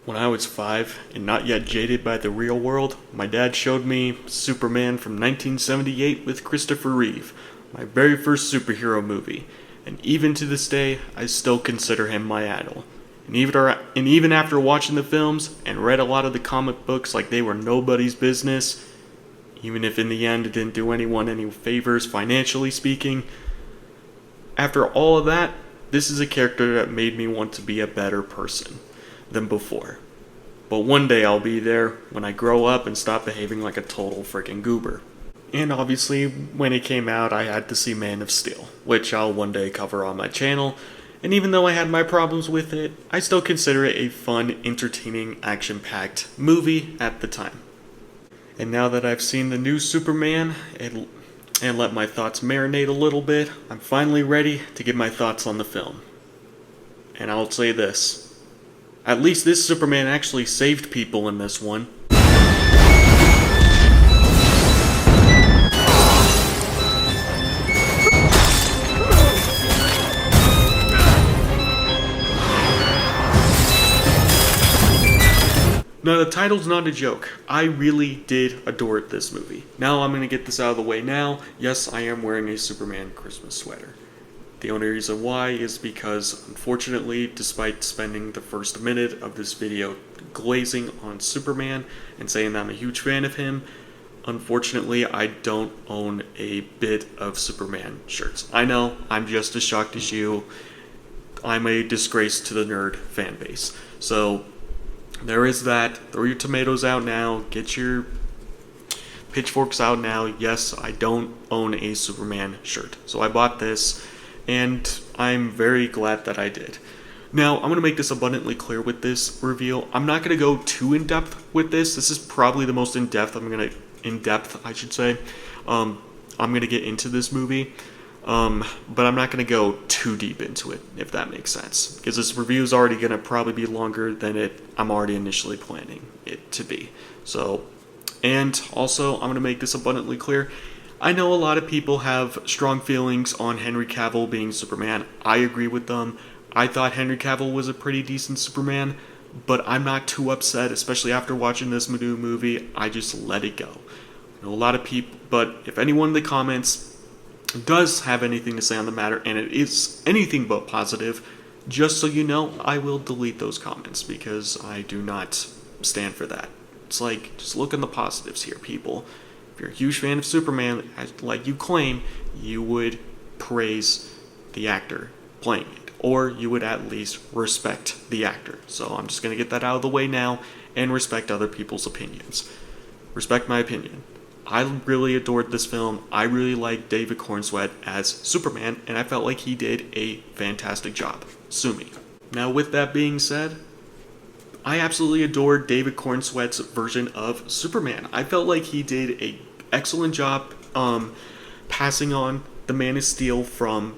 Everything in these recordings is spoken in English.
When I was 5 and not yet jaded by the real world, my dad showed me Superman from 1978 with Christopher Reeve, my very first superhero movie, and even to this day, I still consider him my idol. And even after watching the films and read a lot of the comic books like they were nobody's business, even if in the end it didn't do anyone any favors financially speaking, after all of that, this is a character that made me want to be a better person than before. But one day I'll be there when I grow up and stop behaving like a total freaking goober. And obviously, when it came out, I had to see Man of Steel, which I'll one day cover on my channel. And even though I had my problems with it, I still consider it a fun, entertaining, action-packed movie at the time. And now that I've seen the new Superman and let my thoughts marinate a little bit, I'm finally ready to give my thoughts on the film. And I'll say this. At least this Superman actually saved people in this one. Now, the title's not a joke. I really did adore this movie. Now I'm gonna get this out of the way now. Yes, I am wearing a Superman Christmas sweater. The only reason why is because, unfortunately, despite spending the first minute of this video glazing on Superman and saying that I'm a huge fan of him, unfortunately, I don't own a bit of Superman shirts. I know, I'm just as shocked as you. I'm a disgrace to the nerd fan base. So, there is that. Throw your tomatoes out now. Get your pitchforks out now. Yes, I don't own a Superman shirt. So I bought this, and I'm very glad that I did. Now, I'm going to make this abundantly clear with this review. I'm not going to go too in-depth with this. This is probably the most in-depth I'm going to get into this movie. But I'm not going to go too deep into it, if that makes sense. Because this review is already going to probably be longer than I'm already initially planning it to be. So, and also, I'm going to make this abundantly clear. I know a lot of people have strong feelings on Henry Cavill being Superman. I agree with them. I thought Henry Cavill was a pretty decent Superman, but I'm not too upset, especially after watching this new movie. I just let it go. I know a lot of people, but if anyone in the comments does have anything to say on the matter, and it is anything but positive, just so you know, I will delete those comments, because I do not stand for that. It's like, just look at the positives here, people. If you're a huge fan of Superman, like you claim, you would praise the actor playing it, or you would at least respect the actor. So I'm just going to get that out of the way now, and respect other people's opinions. Respect my opinion. I really adored this film. I really liked David Corenswet as Superman, and I felt like he did a fantastic job. Sue me. Now, with that being said, I absolutely adored David Corenswet's version of Superman. I felt like he did an excellent job passing on the Man of Steel from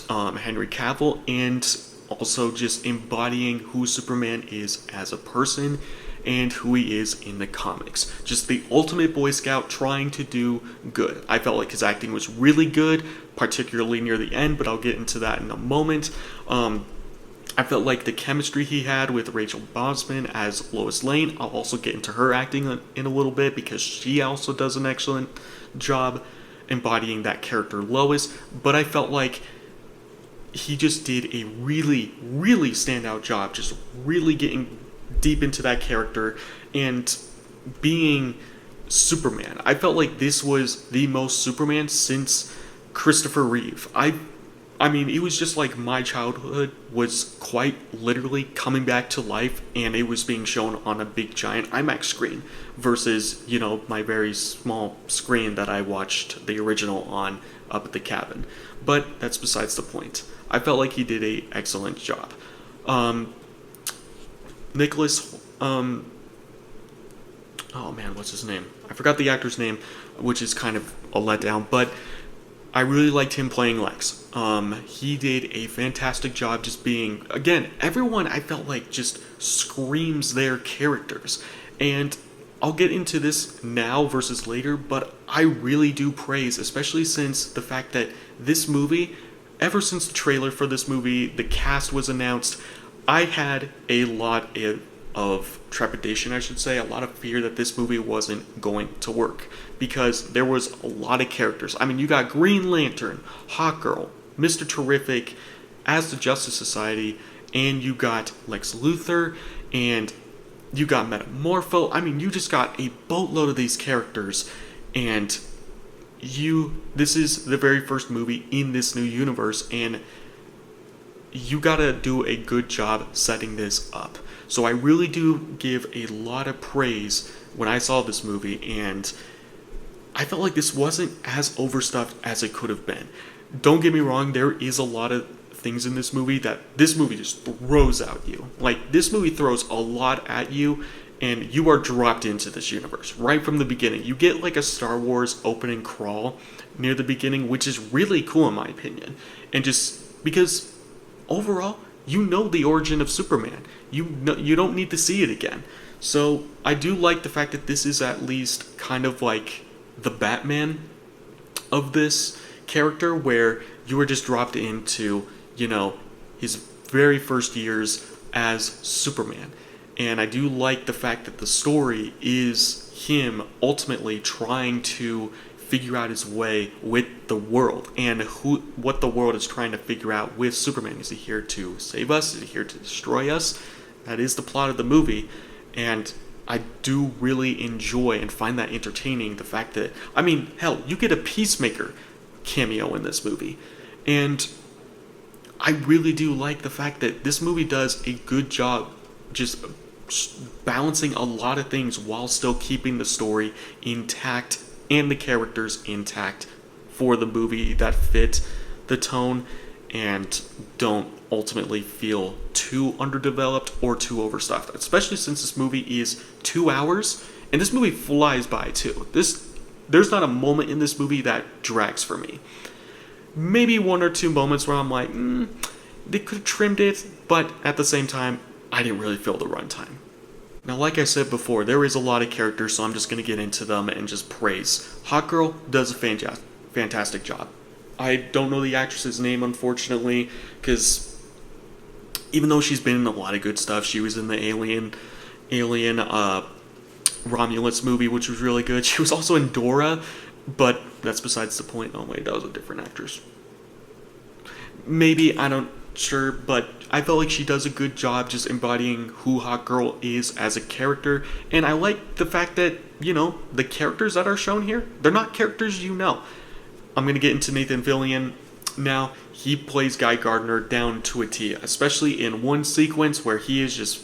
Henry Cavill, and also just embodying who Superman is as a person and who he is in the comics. Just the ultimate Boy Scout trying to do good. I felt like his acting was really good, particularly near the end, but I'll get into that in a moment. I felt like the chemistry he had with Rachel Brosnahan as Lois Lane, I'll also get into her acting in a little bit, because she also does an excellent job embodying that character Lois, but I felt like he just did a really, really standout job, just really getting deep into that character and being Superman. I felt like this was the most Superman since Christopher Reeve. I mean, it was just like my childhood was quite literally coming back to life, and it was being shown on a big giant IMAX screen versus, my very small screen that I watched the original on up at the cabin. But that's besides the point. I felt like he did an excellent job. Nicholas, oh man, what's his name? I forgot the actor's name, which is kind of a letdown, but I really liked him playing Lex. He did a fantastic job just being, again, everyone I felt like just screams their characters. And I'll get into this now versus later, but I really do praise, especially since the fact that this movie, ever since the trailer for this movie, the cast was announced, I had a lot of of trepidation, I should say, a lot of fear that this movie wasn't going to work, because there was a lot of characters. I mean, you got Green Lantern, Hawkgirl, Mr. Terrific, as the Justice Society, and you got Lex Luthor, and you got Metamorpho. I mean, you just got a boatload of these characters, and this is the very first movie in this new universe, and you gotta do a good job setting this up. So I really do give a lot of praise when I saw this movie, and I felt like this wasn't as overstuffed as it could have been. Don't get me wrong, there is a lot of things in this movie that this movie just throws at you. Like, this movie throws a lot at you, and you are dropped into this universe right from the beginning. You get like a Star Wars opening crawl near the beginning, which is really cool in my opinion. And just because overall, you know the origin of Superman. You don't need to see it again. So I do like the fact that this is at least kind of like the Batman of this character, where you were just dropped into, his very first years as Superman. And I do like the fact that the story is him ultimately trying to figure out his way with the world, and what the world is trying to figure out with Superman. Is he here to save us? Is he here to destroy us? That is the plot of the movie, and I do really enjoy and find that entertaining, the fact that, I mean, hell, you get a Peacemaker cameo in this movie, and I really do like the fact that this movie does a good job just balancing a lot of things while still keeping the story intact and the characters intact for the movie, that fit the tone and don't ultimately feel too underdeveloped or too overstuffed, especially since this movie is 2 hours, and this movie flies by too. There's not a moment in this movie that drags for me. Maybe one or two moments where I'm like, they could have trimmed it, but at the same time, I didn't really feel the runtime. Now, like I said before, there is a lot of characters, so I'm just going to get into them and just praise. Hawkgirl does a fantastic job. I don't know the actress's name, unfortunately, because even though she's been in a lot of good stuff, she was in the Alien Romulus movie, which was really good. She was also in Dora, but that's besides the point. Oh wait, that was a different actress. Maybe, I don't sure, but I felt like she does a good job just embodying who Hawkgirl is as a character, and I like the fact that, the characters that are shown here, they're not characters you know. I'm going to get into Nathan Fillion now. He plays Guy Gardner down to a T, especially in one sequence where he is just,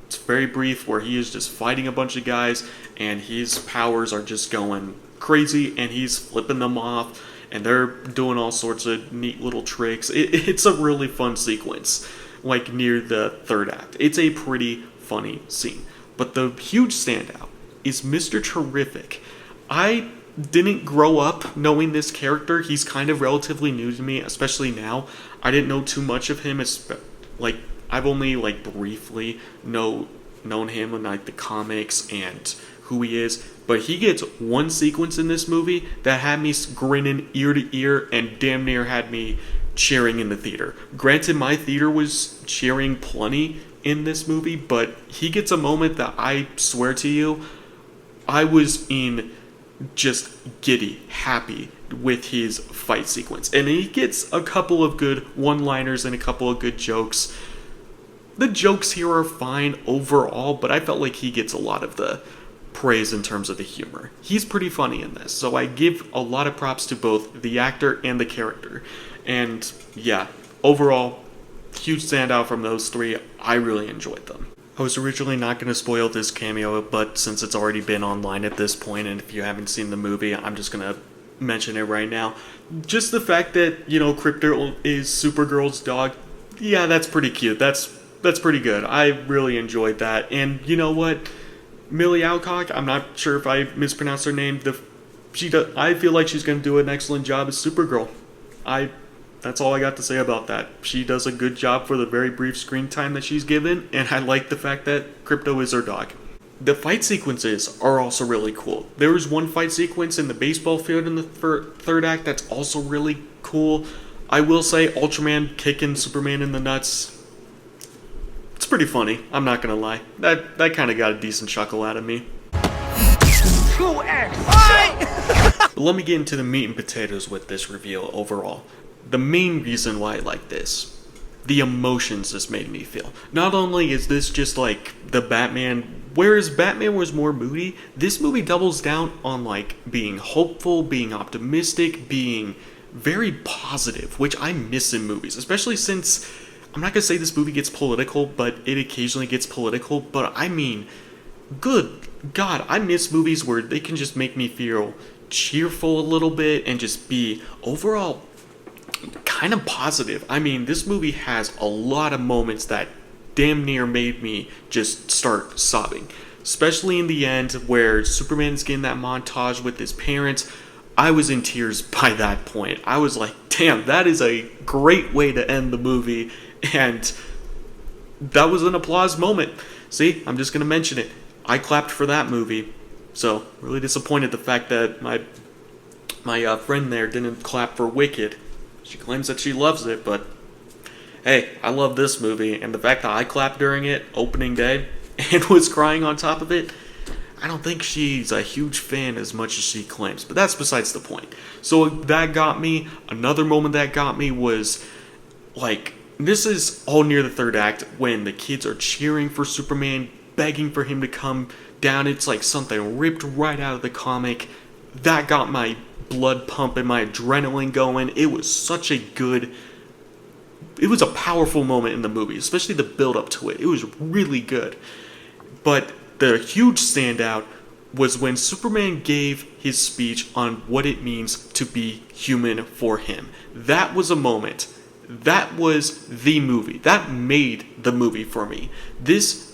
it's very brief, where he is just fighting a bunch of guys, and his powers are just going crazy, and he's flipping them off, and they're doing all sorts of neat little tricks. It's a really fun sequence, like near the third act. It's a pretty funny scene. But the huge standout is Mr. Terrific. I didn't grow up knowing this character. He's kind of relatively new to me, especially now. I didn't know too much of him. I've only briefly known him in the comics and who he is, but he gets one sequence in this movie that had me grinning ear to ear and damn near had me cheering in the theater. Granted, my theater was cheering plenty in this movie, but he gets a moment that I swear to you, I was in just giddy, happy with his fight sequence. And he gets a couple of good one-liners and a couple of good jokes. The jokes here are fine overall, but I felt like he gets a lot of the praise in terms of the humor. He's pretty funny in this, so I give a lot of props to both the actor and the character. And yeah, overall, huge standout from those three. I really enjoyed them. I was originally not going to spoil this cameo, but since it's already been online at this point, and if you haven't seen the movie, I'm just going to mention it right now. Just the fact that, Krypto is Supergirl's dog, yeah, that's pretty cute. That's pretty good. I really enjoyed that. And you know what? Millie Alcock, I'm not sure if I mispronounced her name. I feel like she's going to do an excellent job as Supergirl. That's all I got to say about that. She does a good job for the very brief screen time that she's given, and I like the fact that Krypto is her dog. The fight sequences are also really cool. There was one fight sequence in the baseball field in the third act that's also really cool. I will say Ultraman kicking Superman in the nuts, it's pretty funny, I'm not gonna lie. That kind of got a decent chuckle out of me. 2x. But let me get into the meat and potatoes with this reveal overall. The main reason why I like this, the emotions this made me feel. Not only is this just like the Batman, whereas Batman was more moody, this movie doubles down on like being hopeful, being optimistic, being very positive, which I miss in movies, especially since, I'm not gonna say this movie gets political, but it occasionally gets political, but I mean, good God, I miss movies where they can just make me feel cheerful a little bit and just be overall kind of positive. I mean, this movie has a lot of moments that damn near made me just start sobbing. Especially in the end where Superman's getting that montage with his parents. I was in tears by that point. I was like, damn, that is a great way to end the movie. And that was an applause moment. See, I'm just going to mention it. I clapped for that movie. So, really disappointed the fact that my friend there didn't clap for Wicked. She claims that she loves it, but hey, I love this movie, and the fact that I clapped during it, opening day, and was crying on top of it, I don't think she's a huge fan as much as she claims, but that's besides the point. So that got me. Another moment that got me was, like, this is all near the third act, when the kids are cheering for Superman, begging for him to come down. It's like something ripped right out of the comic. That got my blood pumping, my adrenaline going. It was such a good, it was a powerful moment in the movie, especially the build up to it. It was really good. But the huge standout was when Superman gave his speech on what it means to be human for him. That was a moment. That was the movie. That made the movie for me. This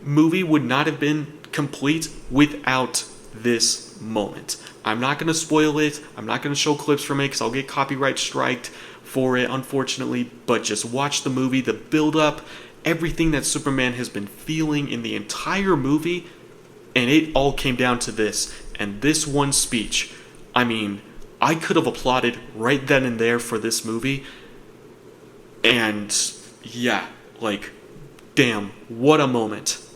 movie would not have been complete without this moment. I'm not going to spoil it. I'm not going to show clips from it because I'll get copyright striked for it, unfortunately. But just watch the movie, the build-up, everything that Superman has been feeling in the entire movie, and it all came down to this. And this one speech, I mean, I could have applauded right then and there for this movie. And yeah, like, damn, what a moment.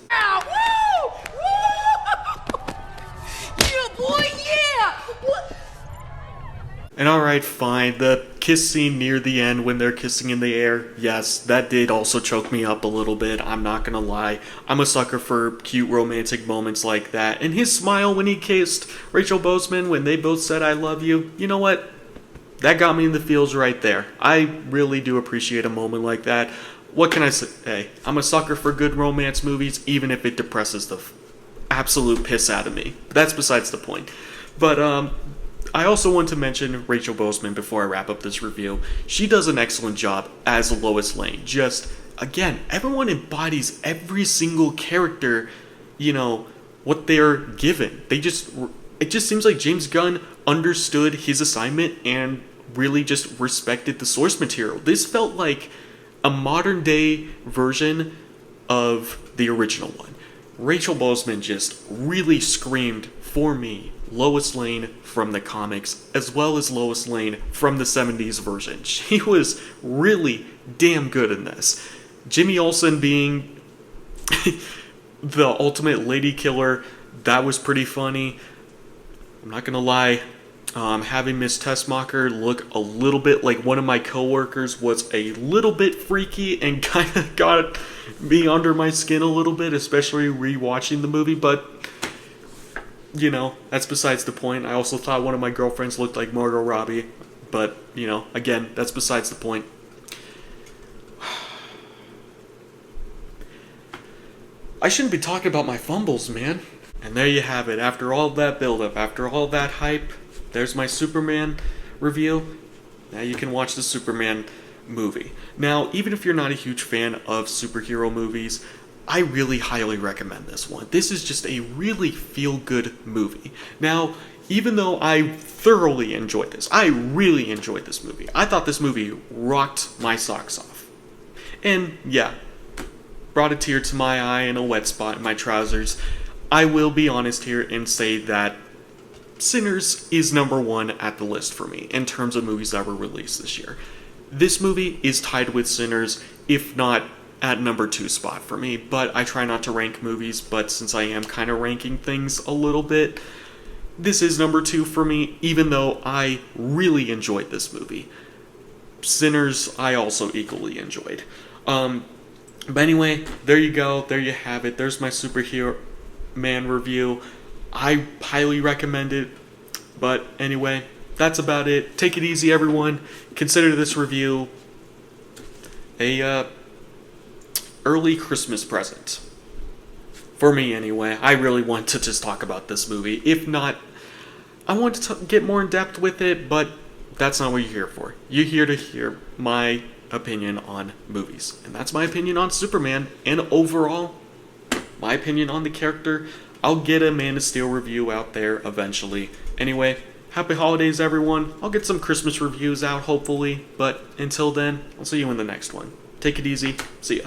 And alright, fine, the kiss scene near the end when they're kissing in the air, yes, that did also choke me up a little bit, I'm not gonna lie. I'm a sucker for cute romantic moments like that, and his smile when he kissed Rachel Boseman when they both said I love you, you know what? That got me in the feels right there. I really do appreciate a moment like that. What can I say? Hey, I'm a sucker for good romance movies, even if it depresses the absolute piss out of me. That's besides the point. But, I also want to mention Rachel Boseman before I wrap up this review. She does an excellent job as Lois Lane. Just, again, everyone embodies every single character, you know, what they're given. It just seems like James Gunn understood his assignment and really just respected the source material. This felt like a modern day version of the original one. Rachel Boseman just really screamed for me Lois Lane from the comics, as well as Lois Lane from the 70s version. She was really damn good in this. Jimmy Olsen being the ultimate lady killer, that was pretty funny. I'm not gonna lie, having Miss Tessmacher look a little bit like one of my coworkers was a little bit freaky and kind of got me under my skin a little bit, especially rewatching the movie, but you know, that's besides the point. I also thought one of my girlfriends looked like Margot Robbie, but, you know, again, that's besides the point. I shouldn't be talking about my fumbles, man. And there you have it. After all that build-up, after all that hype, there's my Superman review. Now you can watch the Superman movie. Now, even if you're not a huge fan of superhero movies, I really highly recommend this one. This is just a really feel-good movie. Now, even though I thoroughly enjoyed this, I really enjoyed this movie. I thought this movie rocked my socks off. And yeah, brought a tear to my eye and a wet spot in my trousers. I will be honest here and say that Sinners is number one at the list for me in terms of movies that were released this year. This movie is tied with Sinners, if not at number 2 spot for me, but I try not to rank movies, but since I am kind of ranking things a little bit, this is number 2 for me, even though I really enjoyed this movie. Sinners, I also equally enjoyed. But anyway, there you go. There you have it. There's my Superhero Man review. I highly recommend it. But anyway, that's about it. Take it easy, everyone. Consider this review a early Christmas present. For me, anyway. I really want to just talk about this movie. If not, I want to get more in depth with it, but that's not what you're here for. You're here to hear my opinion on movies. And that's my opinion on Superman. And overall, my opinion on the character. I'll get a Man of Steel review out there eventually. Anyway, happy holidays, everyone. I'll get some Christmas reviews out, hopefully. But until then, I'll see you in the next one. Take it easy. See ya.